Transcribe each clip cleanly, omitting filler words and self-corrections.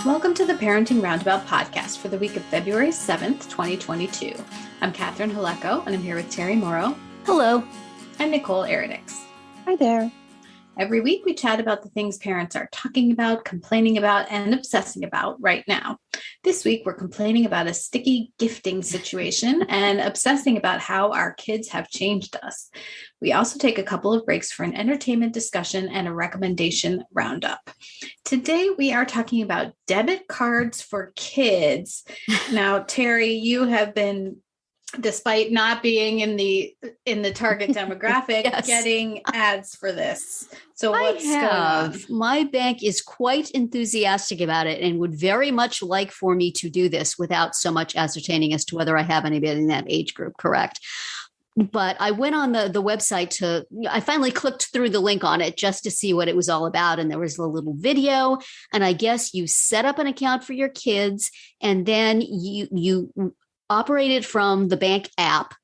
Welcome to the Parenting Roundabout podcast for the week of February 7th, 2022. I'm Catherine Haleko, and I'm here with Terry Morrow. Hello. And Nicole Eridix. Hi there. Every week we chat about the things parents are talking about, complaining about, and obsessing about right now. This week we're complaining about a sticky gifting situation and obsessing about how our kids have changed us. We also take a couple of breaks for an entertainment discussion and a recommendation roundup. Today we are talking about debit cards for kids. Now, Terry, you have been, despite not being in the target demographic, Yes. getting ads for this. So what's going on? My bank is quite enthusiastic about it and would very much like for me to do this without so much ascertaining as to whether I have anybody in that age group, correct? But I went on the website I finally clicked through the link on it just to see what it was all about. And there was a little video. And I guess you set up an account for your kids and then you operate it from the bank app,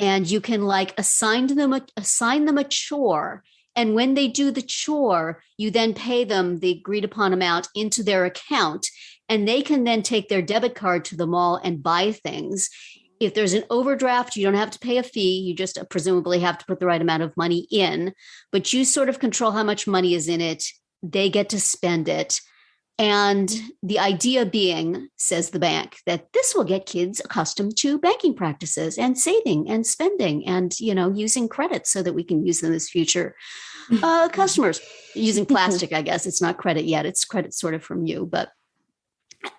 and you can assign them a chore. And when they do the chore, you then pay them the agreed upon amount into their account, and they can then take their debit card to the mall and buy things. If there's an overdraft, you don't have to pay a fee. You just presumably have to put the right amount of money in, but you sort of control how much money is in it. They get to spend it. And the idea being, says the bank, that this will get kids accustomed to banking practices and saving and spending and, using credit so that we can use them as future customers. Using plastic, I guess. It's not credit yet. It's credit sort of from you. But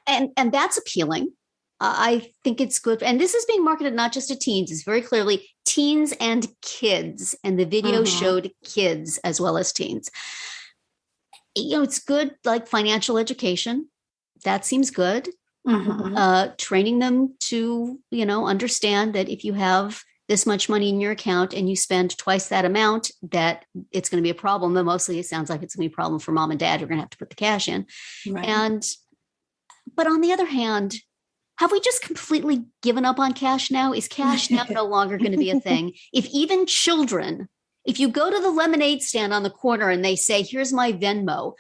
and that's appealing. I think it's good. And this is being marketed not just to teens. It's very clearly teens and kids. And the video showed kids as well as teens. It's good, like financial education. That seems good. Training them to, understand that if you have this much money in your account and you spend twice that amount, that it's going to be a problem. But mostly it sounds like it's going to be a problem for mom and dad. You're going to have to put the cash in. Right. But on the other hand, have we just completely given up on cash now? Is cash now no longer going to be a thing? If you go to the lemonade stand on the corner and they say, here's my Venmo,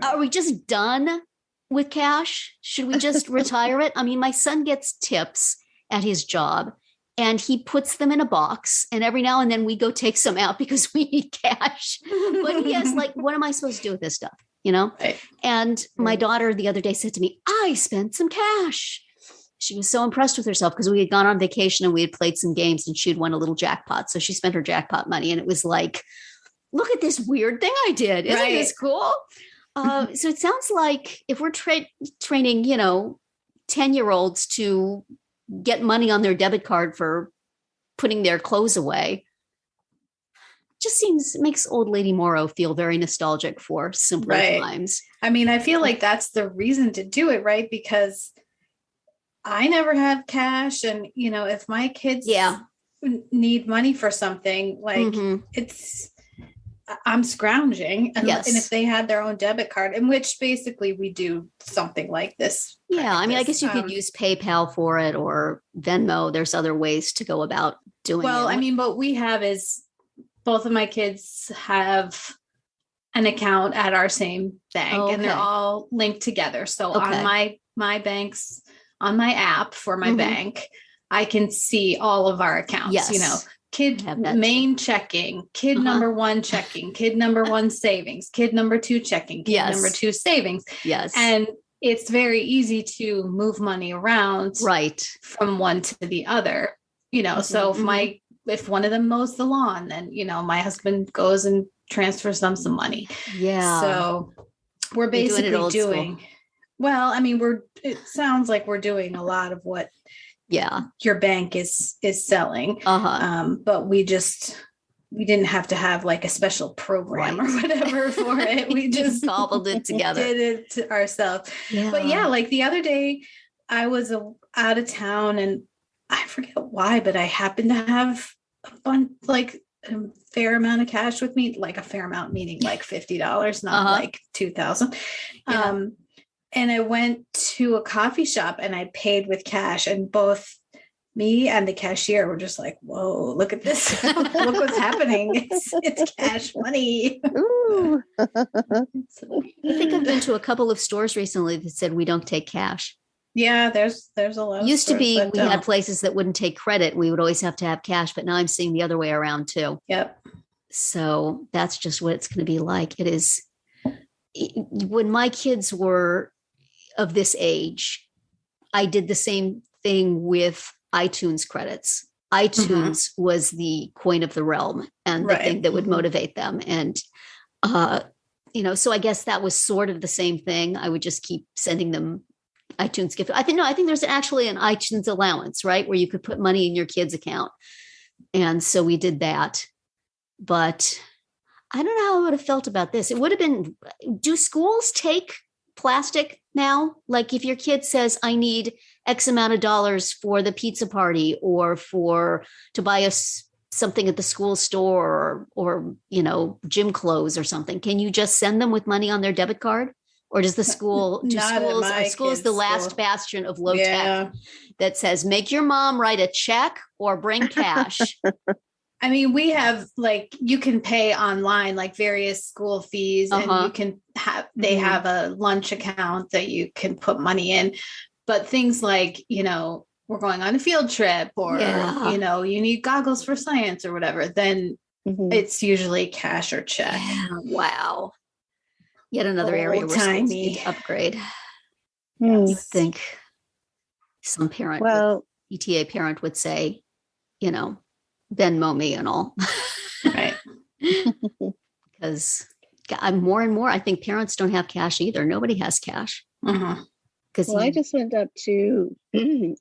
Are we just done with cash? Should we just retire it? I mean, my son gets tips at his job and he puts them in a box, and every now and then we go take some out because we need cash. But he has what am I supposed to do with this stuff? Right. And my daughter the other day said to me, I spent some cash. She was so impressed with herself because we had gone on vacation and we had played some games and she had won a little jackpot. So she spent her jackpot money, and it was like, look at this weird thing I did. Isn't this cool? So it sounds like if we're training, 10-year-olds to get money on their debit card for putting their clothes away, just makes old lady Morrow feel very nostalgic for simpler times. I mean, I feel like that's the reason to do it, right? Because I never have cash. And, if my kids need money for something, I'm scrounging. And if they had their own debit card, in which basically we do something like this. Yeah. I mean, I guess you could use PayPal for it or Venmo. There's other ways to go about doing it. Well, I mean, what we have is both of my kids have an account at our same bank, and they're all linked together. So on my bank's, on my app for my bank, I can see all of our accounts, kid main checking, kid number one checking, kid number one savings, kid number two checking, kid number two savings. Yes. And it's very easy to move money around from one to the other, so if one of them mows the lawn, then, my husband goes and transfers them some money. Yeah. So we're basically doing, well, I mean, it sounds like we're doing a lot of what your bank is selling. But we didn't have to have a special program or whatever for it. We just cobbled it together. Did it ourselves. Yeah. But the other day I was out of town and I forget why, but I happened to have a fair amount of cash with me, a fair amount, meaning $50, not $2,000. And I went to a coffee shop and I paid with cash, and both Me and the cashier were just like, whoa, look at this. Look what's happening. It's cash money. Ooh. I think I've been to a couple of stores recently that said we don't take cash. Yeah, there's a lot. Used to be we had don't. places that wouldn't take credit. We would always have to have cash, but now I'm seeing the other way around too. Yep. So that's just what it's going to be like. It is when my kids were of this age, I did the same thing with iTunes credits. iTunes was the coin of the realm and the thing that would motivate them. And, so I guess that was sort of the same thing. I would just keep sending them iTunes gift. I think there's actually an iTunes allowance, right? Where you could put money in your kid's account. And so we did that. But I don't know how I would have felt about this. It would have been, do schools take plastic now? Like if your kid says, I need X amount of dollars for the pizza party or to buy us something at the school store or gym clothes or something, can you just send them with money on their debit card? Or does the school, are schools the last bastion of low tech that says, make your mom write a check or bring cash? I mean, we have you can pay online, various school fees, and you can they have a lunch account that you can put money in. But things like, we're going on a field trip or, you need goggles for science or whatever, then it's usually cash or check. Yeah, wow. Yet another area where schools need to upgrade. I think some PTA parent would say, Venmo me and all. Right. Because I'm more and more, I think parents don't have cash either. Nobody has cash. I just went up to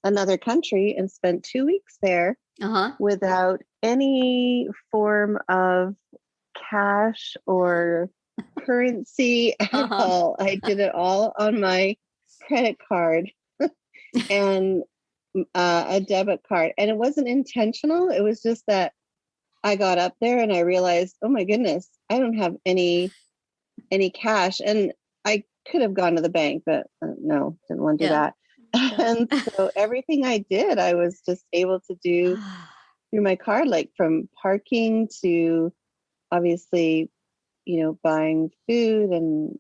another country and spent 2 weeks there without any form of cash or currency at all. I did it all on my credit card and a debit card. And it wasn't intentional. It was just that I got up there and I realized, oh my goodness, I don't have any cash. And I could have gone to the bank, but no, didn't want to do that. And so everything I did, I was just able to do through my card, like from parking to obviously, buying food and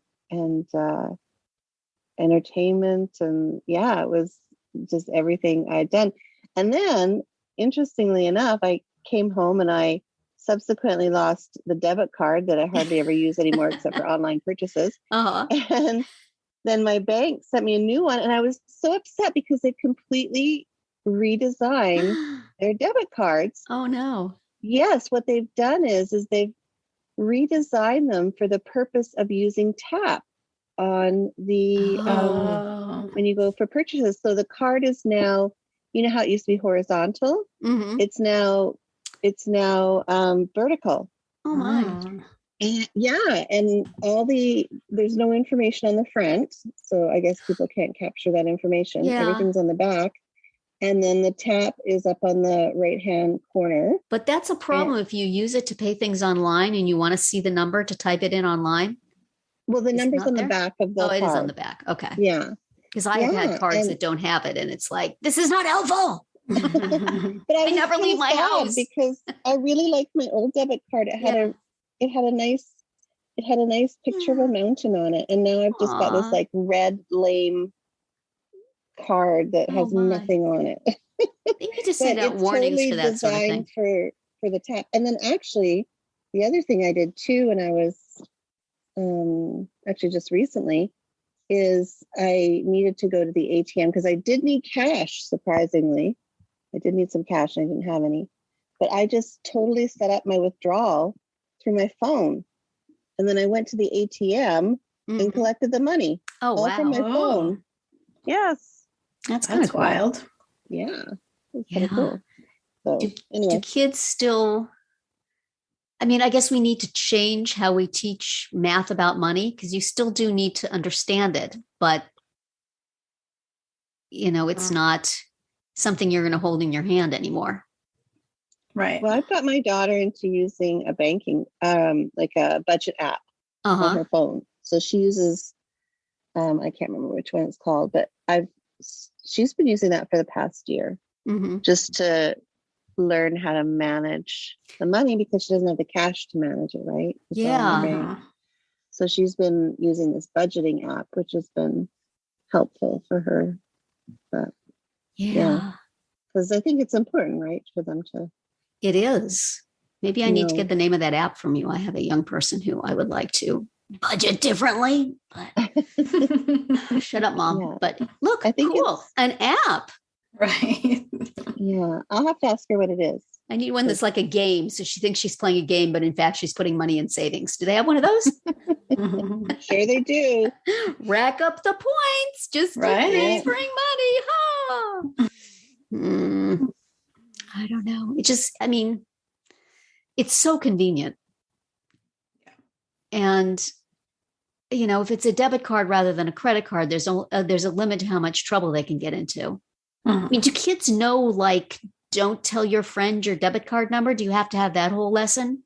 entertainment. And it was just everything I'd done. And then interestingly enough, I came home and I subsequently lost the debit card that I hardly ever use anymore except for online purchases. And then my bank sent me a new one. And I was so upset because they completely redesigned their debit cards. Oh, no. Yes. What they've done is they've redesigned them for the purpose of using tap on the when you go for purchases. So the card is now, how it used to be horizontal. It's now vertical. Oh my. And and there's no information on the front, so I guess people can't capture that information. Everything's on the back, and then the tap is up on the right hand corner. But that's a problem if you use it to pay things online and you want to see the number to type it in online. Well, the number's on the back of the card. It is on the back. Okay. Yeah. Because I have had cards that don't have it, and it's like, this is not helpful. But I never leave my house because I really liked my old debit card. It had a nice picture of a mountain on it, and now I've just got this red lame card that has nothing on it. They need to send out warnings for that sort of thing. For the tap. And then actually, the other thing I did too, when I was actually just recently, is I needed to go to the ATM because I did need cash. Surprisingly, I did need some cash and I didn't have any, but I just totally set up my withdrawal through my phone. And then I went to the ATM and collected the money. All from my phone. Yes. That's kind of wild. Yeah. It's kind of cool. So, do kids still, I guess we need to change how we teach math about money because you still do need to understand it, but it's not something you're going to hold in your hand anymore. Right. Well, I've got my daughter into using a banking, like a budget app on her phone. So she uses, I can't remember which one it's called, but she's been using that for the past year. just to learn how to manage the money because she doesn't have the cash to manage it, right? So she's been using this budgeting app, which has been helpful for her. But because I think it's important, right, for them to. It is. Maybe I need to get the name of that app from you. I have a young person who I would like to budget differently. But shut up, Mom. Yeah. But look, I think cool. An app. Right. Yeah. I'll have to ask her what it is. I need one that's like a game. So she thinks she's playing a game, but in fact, she's putting money in savings. Do they have one of those? Sure they do. Rack up the points. Just transferring money. Huh? I don't know. It's so convenient. Yeah. And, if it's a debit card rather than a credit card, there's a limit to how much trouble they can get into. I mean, do kids know, don't tell your friend your debit card number? Do you have to have that whole lesson?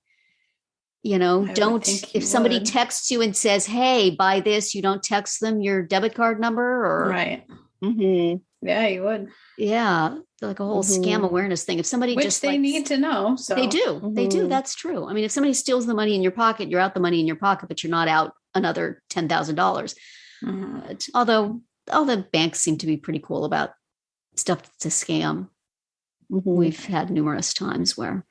If somebody texts you and says, hey, buy this, you don't text them your debit card number or. Right. Mm-hmm. Yeah, you would. Yeah. Like a whole scam awareness thing. If somebody they need to know. So they do. They do. That's true. I mean, if somebody steals the money in your pocket, you're out the money in your pocket, but you're not out another $10,000. Although all the banks seem to be pretty cool about stuff that's a scam. We've had numerous times where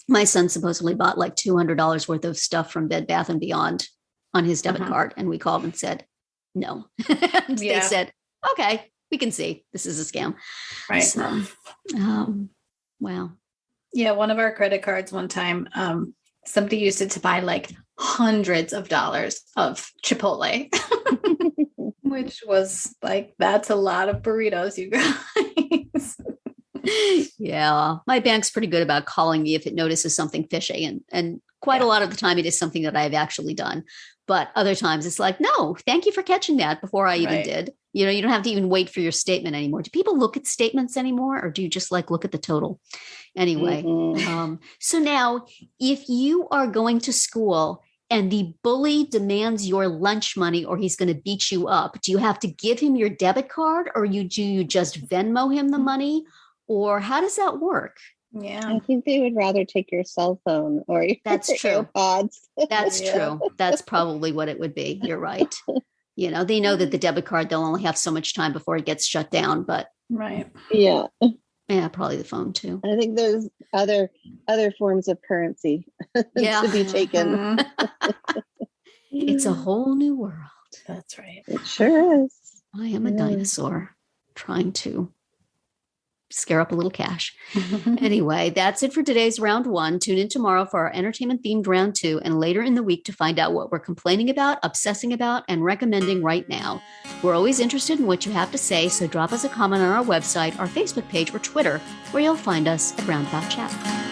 my son supposedly bought like $200 worth of stuff from Bed Bath & Beyond on his debit card. And we called and said, no. They said, okay, we can see this is a scam. Right. So, wow. Yeah. One of our credit cards one time, somebody used it to buy like hundreds of dollars of Chipotle, which was like, that's a lot of burritos, you guys. Yeah. My bank's pretty good about calling me if it notices something fishy. And quite a lot of the time it is something that I've actually done. But other times it's like, no, thank you for catching that before I even did. You don't have to even wait for your statement anymore. Do people look at statements anymore? Or do you just look at the total? Anyway. So now if you are going to school and the bully demands your lunch money or he's going to beat you up, do you have to give him your debit card or do you just Venmo him the money? Or how does that work? Yeah. I think they would rather take your cell phone or your AirPods. That's true. That's probably what it would be. You're right. They know that the debit card, they'll only have so much time before it gets shut down, but. Right. Yeah. Yeah, probably the phone too. I think there's other forms of currency to be taken. It's a whole new world. That's right. It sure is. I am a dinosaur trying to scare up a little cash. Anyway, that's it for today's round 1. Tune in tomorrow for our entertainment themed round 2 and later in the week to find out what we're complaining about, obsessing about, and recommending right now. We're always interested in what you have to say, so drop us a comment on our website, our Facebook page, or Twitter, where you'll find us at Roundabout Chat.